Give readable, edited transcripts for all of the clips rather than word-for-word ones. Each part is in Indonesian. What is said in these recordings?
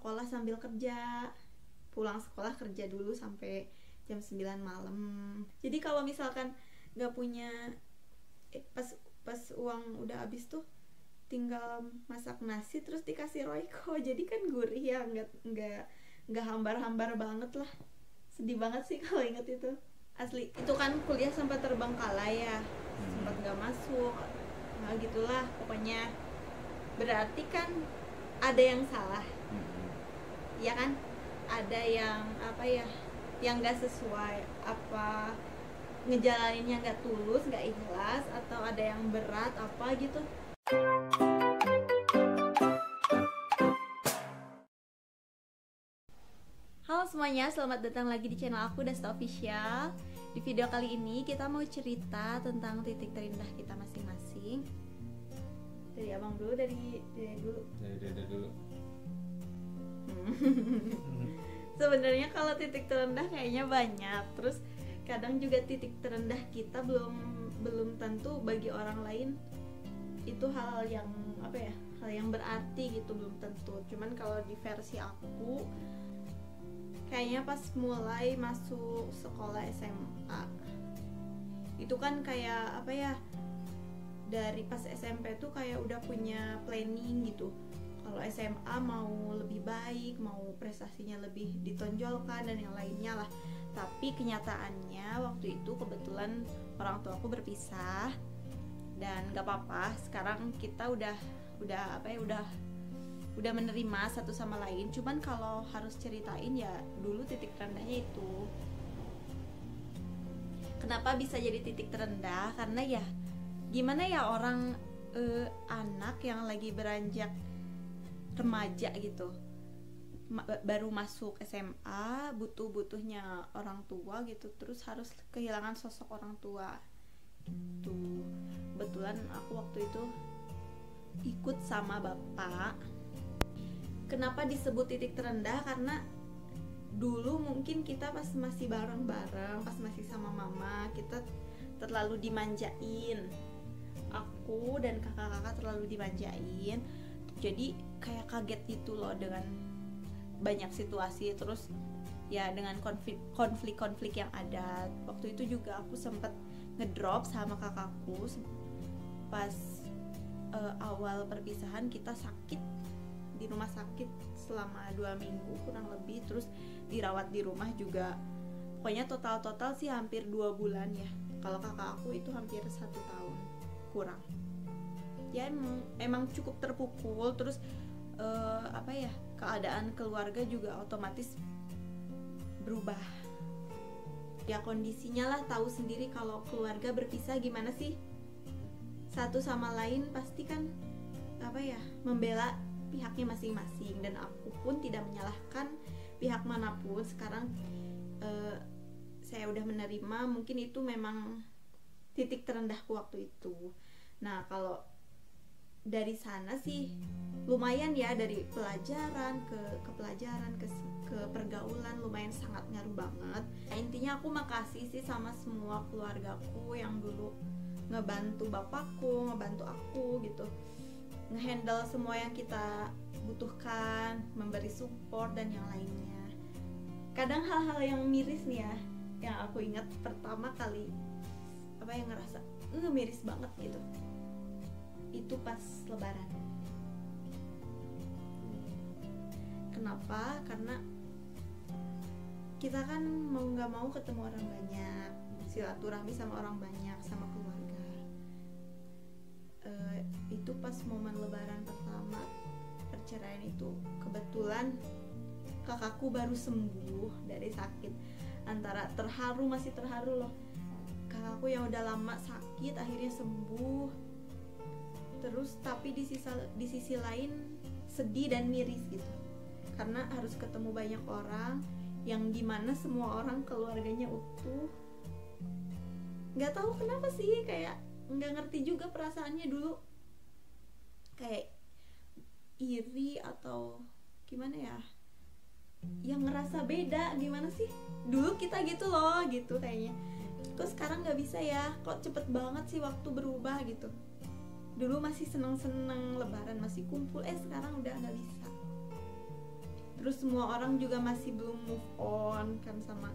sekolah sambil kerja, pulang sekolah kerja dulu sampai jam 9 malam. Jadi kalau misalkan nggak punya pas uang udah habis tuh tinggal masak nasi terus dikasih Royco, jadi kan gurih ya, nggak hambar-hambar banget lah. Sedih banget sih kalau inget itu. Asli itu kan kuliah sempat terbengkalai ya, sempat nggak masuk. Nah gitulah pokoknya. Berarti kan ada yang salah, ya kan? Ada yang apa ya, yang nggak sesuai, apa ngejalaninnya nggak tulus, nggak ikhlas, atau ada yang berat apa gitu. Halo semuanya, selamat datang lagi di channel aku, Dasta Official. Di video kali ini kita mau cerita tentang titik terendah kita masing-masing. Dari abang dulu, dari dulu. Dari dulu. Sebenarnya kalau titik terendah kayaknya banyak. Terus kadang juga titik terendah kita belum tentu bagi orang lain itu hal yang apa ya, hal yang berarti gitu, belum tentu. Cuman kalau di versi aku, kayaknya pas mulai masuk sekolah SMA itu kan kayak apa ya, dari pas SMP tuh kayak udah punya planning gitu. Kalau SMA mau lebih baik, mau prestasinya lebih ditonjolkan dan yang lainnya lah. Tapi kenyataannya waktu itu kebetulan orang tua aku berpisah dan gak apa-apa. Sekarang kita udah apa ya, udah menerima satu sama lain. Cuman kalau harus ceritain ya dulu titik terendahnya itu. Kenapa bisa jadi titik terendah? Karena ya gimana ya, orang anak yang lagi beranjak remaja gitu, baru masuk SMA, butuhnya orang tua gitu, terus harus kehilangan sosok orang tua gitu. Kebetulan aku waktu itu ikut sama bapak. Kenapa disebut titik terendah? Karena dulu mungkin kita pas masih bareng-bareng, pas masih sama mama, kita terlalu dimanjain. Aku dan kakak-kakak terlalu dimanjain. Jadi kayak kaget gitu loh dengan banyak situasi, terus ya dengan konflik-konflik yang ada. Waktu itu juga aku sempet ngedrop sama kakakku pas awal perpisahan. Kita sakit di rumah sakit selama 2 minggu kurang lebih, terus dirawat di rumah juga. Pokoknya total sih hampir 2 bulan ya. Kalau kakak aku itu hampir 1 tahun kurang. Ya emang cukup terpukul. Terus apa ya, keadaan keluarga juga otomatis berubah. Ya kondisinya lah, tahu sendiri kalau keluarga berpisah gimana sih, satu sama lain pasti kan apa ya, membela pihaknya masing-masing. Dan aku pun tidak menyalahkan pihak manapun. Sekarang saya udah menerima, mungkin itu memang titik terendahku waktu itu. Nah kalau dari sana sih lumayan ya, dari pelajaran ke pelajaran ke pergaulan lumayan sangat ngaruh banget. Nah, intinya aku makasih sih sama semua keluargaku yang dulu ngebantu bapakku, ngebantu aku gitu, ngehandle semua yang kita butuhkan, memberi support dan yang lainnya. Kadang hal-hal yang miris nih ya, yang aku ingat pertama kali apa yang ngerasa miris banget gitu, itu pas lebaran. Kenapa? Karena kita kan mau gak mau ketemu orang banyak, silaturahmi sama orang banyak, sama keluarga. Itu pas momen lebaran pertama perceraian itu, kebetulan kakakku baru sembuh dari sakit. Antara terharu, masih terharu loh, kakakku yang udah lama sakit akhirnya sembuh. Terus tapi di sisi lain sedih dan miris gitu, karena harus ketemu banyak orang yang dimana semua orang keluarganya utuh. Nggak tahu kenapa sih, kayak nggak ngerti juga perasaannya dulu, kayak iri atau gimana ya, yang ngerasa beda gimana sih. Dulu kita gitu loh gitu kayaknya, kok sekarang nggak bisa ya, kok cepet banget sih waktu berubah gitu. Dulu masih seneng-seneng lebaran, masih kumpul, sekarang udah nggak bisa. terus semua orang juga masih belum move on kan sama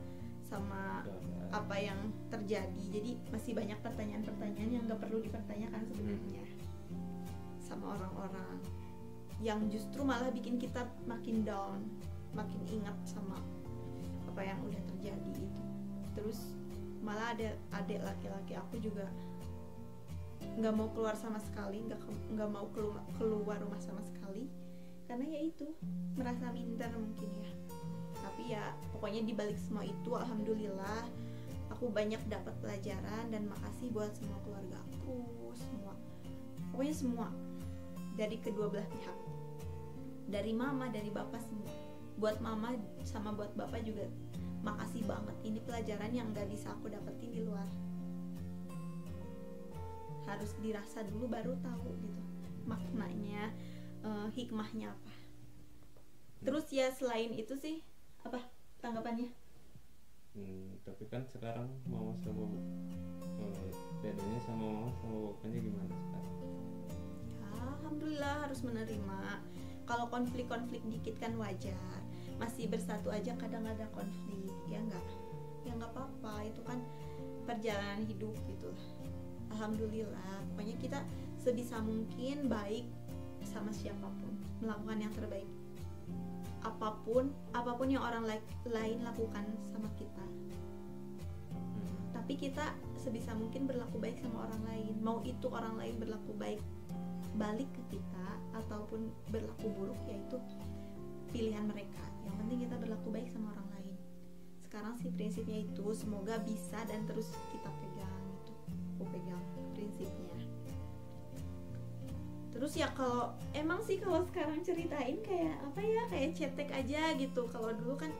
apa yang terjadi. Jadi masih banyak pertanyaan-pertanyaan yang gak perlu dipertanyakan sebenarnya sama orang-orang, yang justru malah bikin kita makin down, makin ingat sama apa yang udah terjadi itu. Terus malah ada adik laki-laki aku juga nggak mau keluar sama sekali, nggak mau keluar rumah sama sekali, karena ya itu merasa minder mungkin ya. Tapi ya pokoknya dibalik semua itu alhamdulillah aku banyak dapat pelajaran, dan makasih buat semua keluarga aku, semua, pokoknya semua dari kedua belah pihak, dari mama, dari bapak, semua. Buat mama sama buat bapak juga makasih banget. Ini pelajaran yang gak bisa aku dapetin di luar, harus dirasa dulu baru tahu gitu maknanya, hikmahnya apa. Terus ya selain itu sih, apa tanggapannya? Tapi kan sekarang mama sama bedanya sama mama sama bapaknya gimana sekarang? Alhamdulillah harus menerima. Kalau konflik-konflik dikit kan wajar. Masih bersatu aja kadang ada konflik, ya nggak apa-apa, itu kan perjalanan hidup gitu. Alhamdulillah, pokoknya kita sebisa mungkin baik sama siapapun, melakukan yang terbaik. Apapun yang orang lain lakukan sama kita, tapi kita sebisa mungkin berlaku baik sama orang lain. Mau itu orang lain berlaku baik balik ke kita ataupun berlaku buruk, yaitu pilihan mereka. Yang penting kita berlaku baik sama orang lain. Sekarang sih prinsipnya itu, semoga bisa dan terus kita pegang itu. Aku pegang prinsipnya. Terus ya kalau emang sih kalau sekarang ceritain kayak apa ya, kayak cetek aja gitu. Kalau dulu kan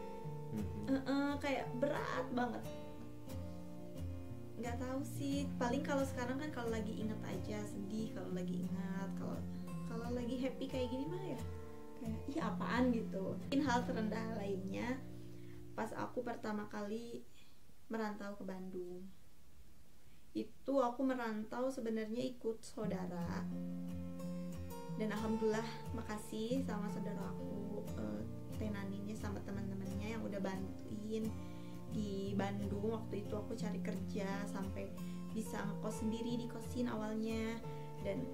kayak berat banget. Nggak tahu sih, paling kalau sekarang kan kalau lagi inget aja sedih, kalau lagi ingat, kalau lagi happy kayak gini mah ya kayak ih apaan gitu. Mungkin hal terendah lainnya pas aku pertama kali merantau ke Bandung. Itu aku merantau sebenarnya ikut saudara, dan alhamdulillah makasih sama saudara aku, Tenaninnya sama teman-temannya yang udah bantuin di Bandung. Waktu itu aku cari kerja sampai bisa ngekos sendiri, dikosin awalnya. Dan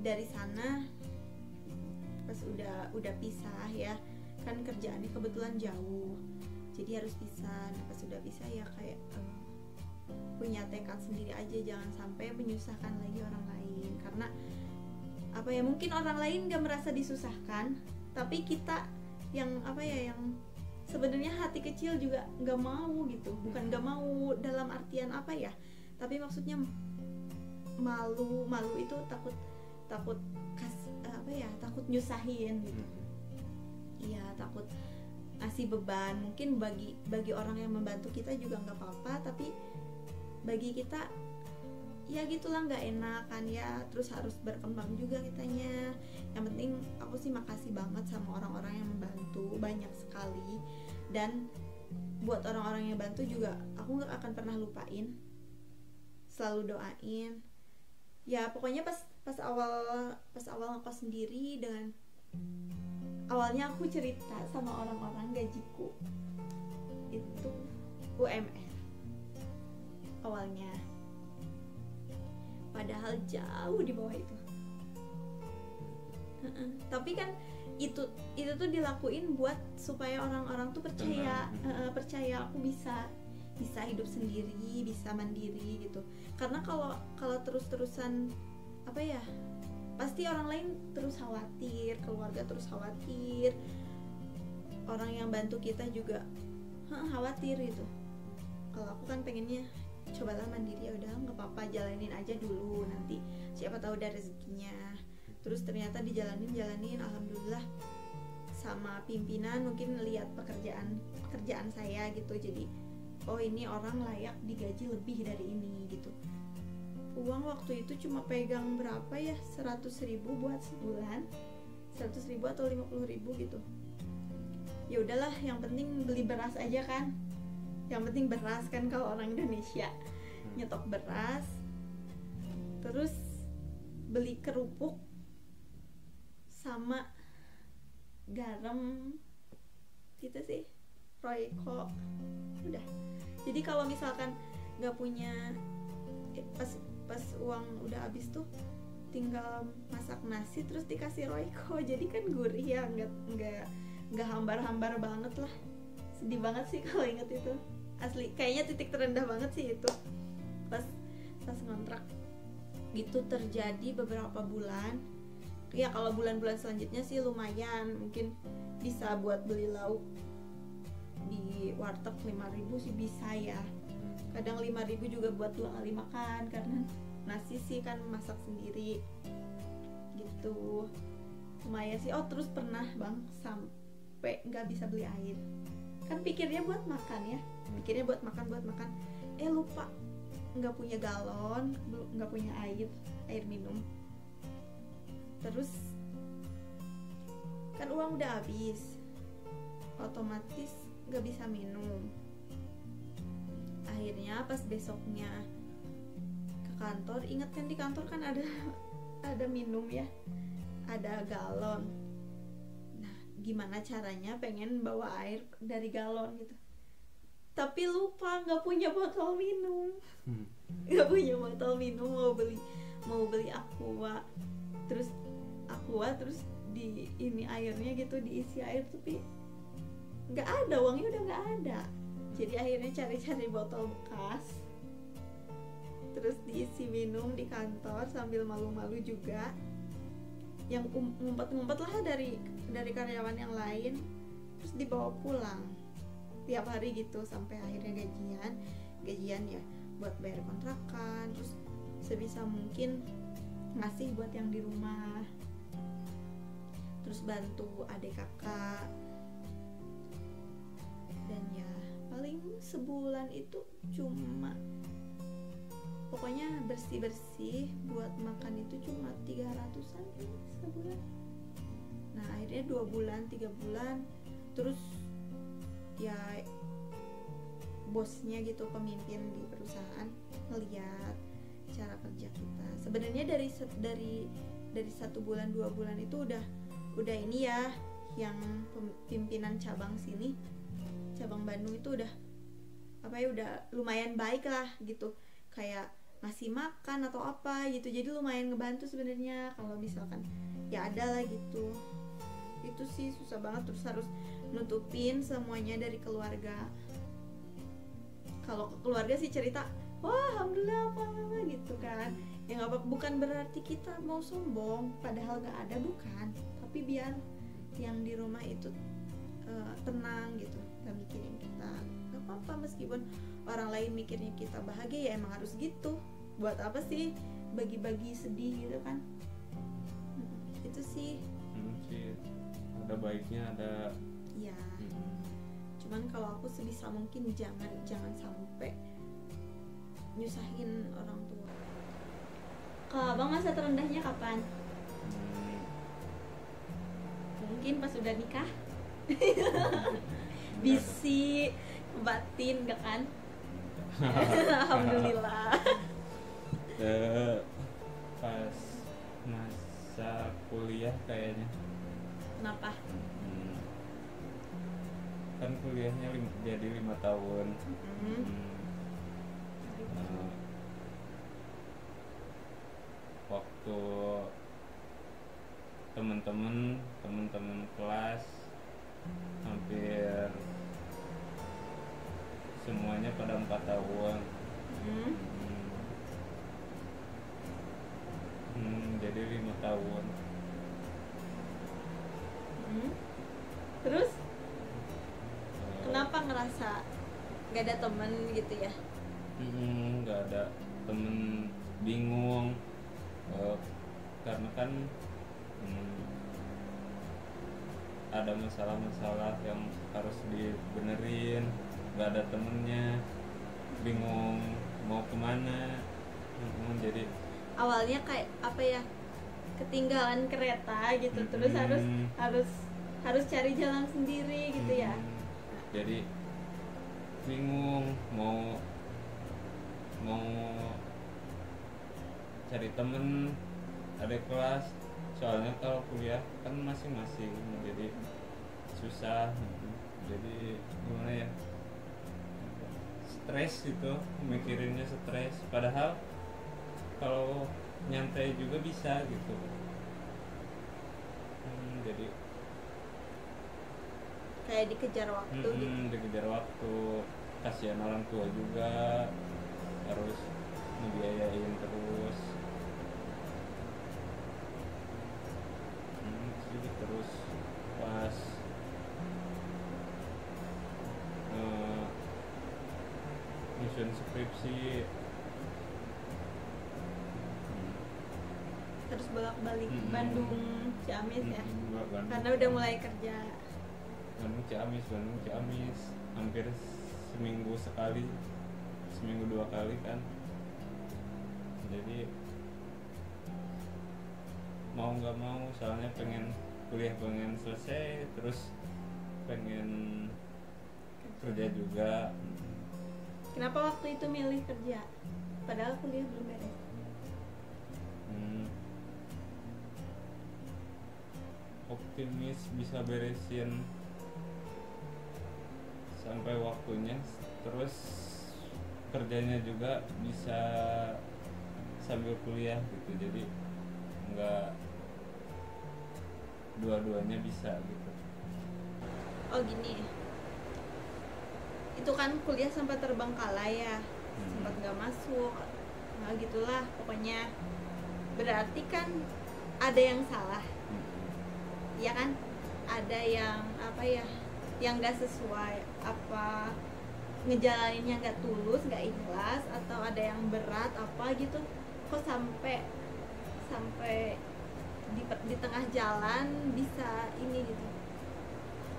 dari sana pas udah pisah ya, kan kerjaannya kebetulan jauh, jadi harus pisah. Nah pas udah pisah ya kayak punya tekad sendiri aja, jangan sampai menyusahkan lagi orang lain. Karena apa ya, mungkin orang lain gak merasa disusahkan, tapi kita yang apa ya, yang sebenarnya hati kecil juga nggak mau gitu. Bukan nggak mau dalam artian apa ya, tapi maksudnya malu itu takut takut nyusahin gitu. Iya, takut ngasih beban. Mungkin bagi orang yang membantu kita juga nggak apa-apa, tapi bagi kita ya gitulah, nggak enak kan ya. Terus harus berkembang juga kitanya. Yang penting aku sih makasih banget sama orang-orang yang membantu, banyak sekali. Dan buat orang-orang yang bantu juga aku nggak akan pernah lupain, selalu doain. Ya pokoknya pas awal ngekos sendiri, dengan awalnya aku cerita sama orang-orang gajiku itu UMR awalnya, padahal jauh di bawah itu. Tapi kan itu tuh dilakuin buat supaya orang-orang tuh percaya aku bisa hidup sendiri, bisa mandiri gitu. Karena kalau terus-terusan apa ya, pasti orang lain terus khawatir, keluarga terus khawatir, orang yang bantu kita juga khawatir gitu. Kalau aku kan pengennya cobalah mandiri, ya udah nggak apa-apa, jalanin aja dulu, nanti siapa tahu ada rezekinya. Terus ternyata dijalanin, alhamdulillah sama pimpinan mungkin lihat pekerjaan saya gitu. Jadi oh ini orang layak digaji lebih dari ini gitu. Uang waktu itu cuma pegang berapa ya, 100.000 buat sebulan, 100.000 atau 50.000 gitu. Ya udahlah, yang penting beli beras aja kan, yang penting beras kan kalau orang Indonesia, nyetok beras, terus beli kerupuk sama garam gitu sih, Royco udah. Jadi kalau misalkan nggak punya, pas uang udah habis tuh tinggal masak nasi terus dikasih Royco, jadi kan gurih ya, nggak hambar-hambar banget lah. Sedih banget sih kalau inget itu, asli kayaknya titik terendah banget sih itu pas ngontrak gitu. Terjadi beberapa bulan ya, kalau bulan-bulan selanjutnya sih lumayan, mungkin bisa buat beli lauk di warteg 5.000 sih bisa ya, kadang 5.000 juga buat 2 kali makan, karena nasi sih kan masak sendiri gitu, lumayan sih. Oh terus pernah bang sampai nggak bisa beli air, kan pikirnya buat makan ya, lupa nggak punya galon, nggak punya air minum. Terus kan uang udah habis, otomatis nggak bisa minum. Akhirnya pas besoknya ke kantor, ingat kan di kantor kan ada minum ya, ada galon. Nah gimana caranya pengen bawa air dari galon gitu, tapi lupa nggak punya botol minum. Mau beli aqua terus di ini airnya gitu, diisi air, tapi nggak ada, uangnya udah nggak ada. Jadi akhirnya cari botol bekas, terus diisi minum di kantor sambil malu-malu juga, yang ngumpet-ngumpet lah dari karyawan yang lain, terus dibawa pulang tiap hari gitu sampai akhirnya gajian ya buat bayar kontrakan, terus sebisa mungkin ngasih buat yang di rumah, terus bantu adik kakak. Dan ya paling sebulan itu cuma, pokoknya bersih buat makan itu cuma 300-an sebulan. Nah akhirnya 2 bulan 3 bulan, terus ya bosnya gitu, pemimpin di perusahaan ngeliat cara kerja kita. Sebenarnya dari 1 bulan 2 bulan itu udah ini ya, yang pimpinan cabang Bandung itu udah lumayan baik lah gitu, kayak ngasih makan atau apa gitu, jadi lumayan ngebantu sebenarnya kalau misalkan ya ada lah gitu. Itu sih susah banget, terus harus nutupin semuanya dari keluarga. Kalau ke keluarga sih cerita, wah alhamdulillah apa gitu kan ya, nggak apa, bukan berarti kita mau sombong padahal nggak ada, bukan, tapi biar yang di rumah itu tenang gitu, nggak mikirin kita. Nggak apa-apa meskipun orang lain mikirnya kita bahagia, ya emang harus gitu. Buat apa sih bagi-bagi sedih gitu kan. Itu sih ada baiknya, ada ya. Cuman kalau aku sebisa mungkin jangan sampai nyusahin orang tua. Kalau abang masa terendahnya kapan? Mungkin pas udah nikah. Bisi batin gak kan? Alhamdulillah. Pas masa kuliah kayaknya. Kenapa? Kan kuliahnya jadi 5 tahun. Waktu teman-teman kelas hampir semuanya pada 4 tahun. Jadi 5 tahun. Terus kenapa ngerasa gak ada temen gitu ya? Gak ada temen, bingung. Karena kan ada masalah-masalah yang harus dibenerin, gak ada temennya, bingung mau kemana. Jadi awalnya kayak apa ya, ketinggalan kereta gitu, terus harus cari jalan sendiri gitu ya. Jadi bingung mau cari temen, ada kelas, soalnya kalau kuliah kan masing-masing, jadi susah. Jadi gimana ya, stres gitu, mikirinnya stres, padahal kalau nyantai juga bisa gitu. Jadi kayak dikejar waktu gitu. dikejar waktu, kasihan orang tua juga harus ngebiayain terus. Jadi terus pas nyusun skripsi Terus bolak-balik ke Bandung, Ciamis ya. Bandung, Karena udah mulai kerja. Bandung Ciamis hampir seminggu sekali, seminggu 2 kali kan. Jadi mau nggak mau, soalnya pengen kuliah, pengen selesai, terus pengen kerja juga. Kenapa waktu itu milih kerja? Padahal kuliah belum beres. Optimis bisa beresin sampai waktunya, terus kerjanya juga bisa sambil kuliah gitu. Jadi nggak, dua-duanya bisa gitu. Oh gini, itu kan kuliah sempat terbengkalai ya, sempat nggak masuk, nah gitulah pokoknya. Berarti kan ada yang salah, ya kan? Ada yang apa ya, yang nggak sesuai, apa ngejalaninnya nggak tulus, nggak ikhlas, atau ada yang berat apa gitu. Kok sampai di tengah jalan bisa ini gitu?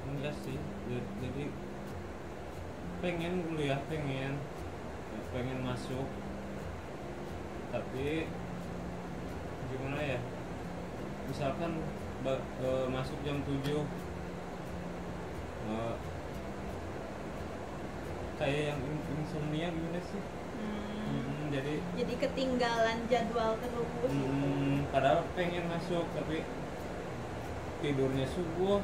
Enggak sih, jadi pengen kuliah, pengen masuk, tapi gimana ya, misalkan masuk jam 7, kayak yang insomnia gimana sih. Jadi ketinggalan jadwal terus gitu. Padahal pengen masuk tapi tidurnya subuh,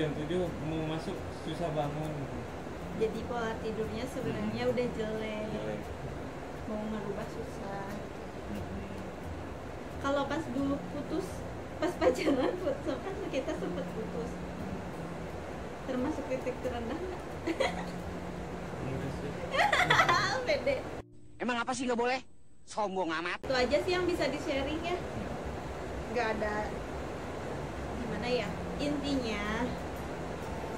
jam 7 mau masuk susah bangun. Jadi pola tidurnya sebenarnya udah jelek. Mau ngerubah susah. Kalau pas dulu putus, pas pacaran putus, kan kita sempet putus. Termasuk titik terendah nggak? Enggak sih. Pede. Emang apa sih nggak boleh? Sombong amat. Itu aja sih yang bisa di-sharing ya. Nggak ada gimana ya. Intinya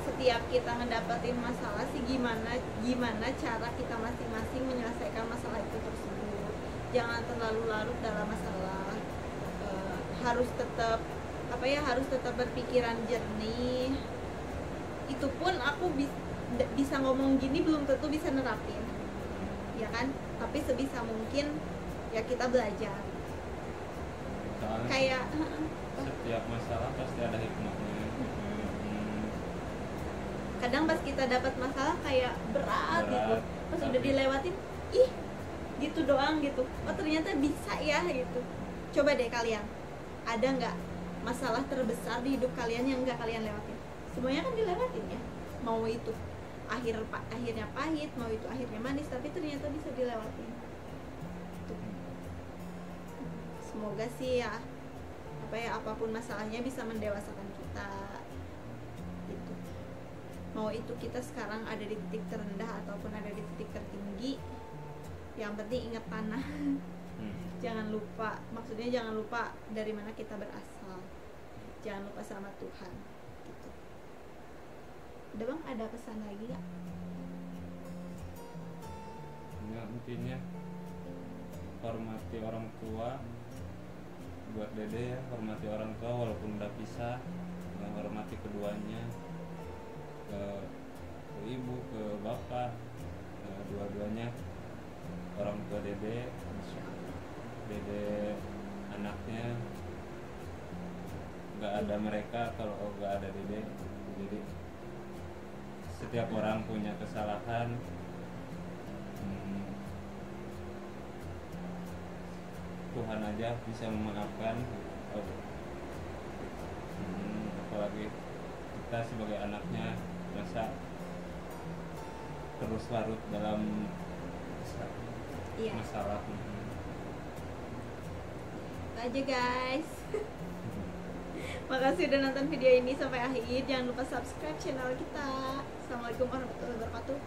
setiap kita ngedapetin masalah sih gimana cara kita masing-masing menyelesaikan masalah itu tersebut. Jangan terlalu larut dalam masalah. Harus tetap berpikiran jernih. Itu pun aku bisa ngomong gini belum tentu bisa nerapin, ya kan? Tapi sebisa mungkin ya kita belajar. Soalnya Kayak setiap masalah pasti ada hikmahnya. kadang pas kita dapat masalah kayak berat gitu, pas udah tapi dilewatin, ih gitu doang gitu. Oh ternyata bisa ya gitu. Coba deh kalian, ada nggak masalah terbesar di hidup kalian yang nggak kalian lewatin? Semuanya kan dilewatin ya. Mau itu akhirnya pahit, mau itu akhirnya manis, tapi ternyata bisa dilewatin. Tuh. Semoga sih ya apapun masalahnya bisa mendewasakan kita gitu. Mau itu kita sekarang ada di titik terendah ataupun ada di titik tertinggi, yang penting ingat tanah. Jangan lupa, maksudnya jangan lupa dari mana kita berasal, jangan lupa sama Tuhan gitu. Udah bang, ada pesan lagi gak? Ya, intinya hormati orang tua. Buat Dede ya, hormati orang tua walaupun udah pisah, hormati keduanya, ke ibu, ke bapak, dua-duanya orang tua Dede anaknya. Nggak ada mereka kalau nggak ada Dede. Jadi setiap orang punya kesalahan. Tuhan aja bisa memaafkan, apalagi kita sebagai anaknya merasa terus larut dalam Iya. masalah. Itu aja guys. Makasih udah nonton video ini sampai akhir. Jangan lupa subscribe channel kita. Assalamualaikum warahmatullahi wabarakatuh.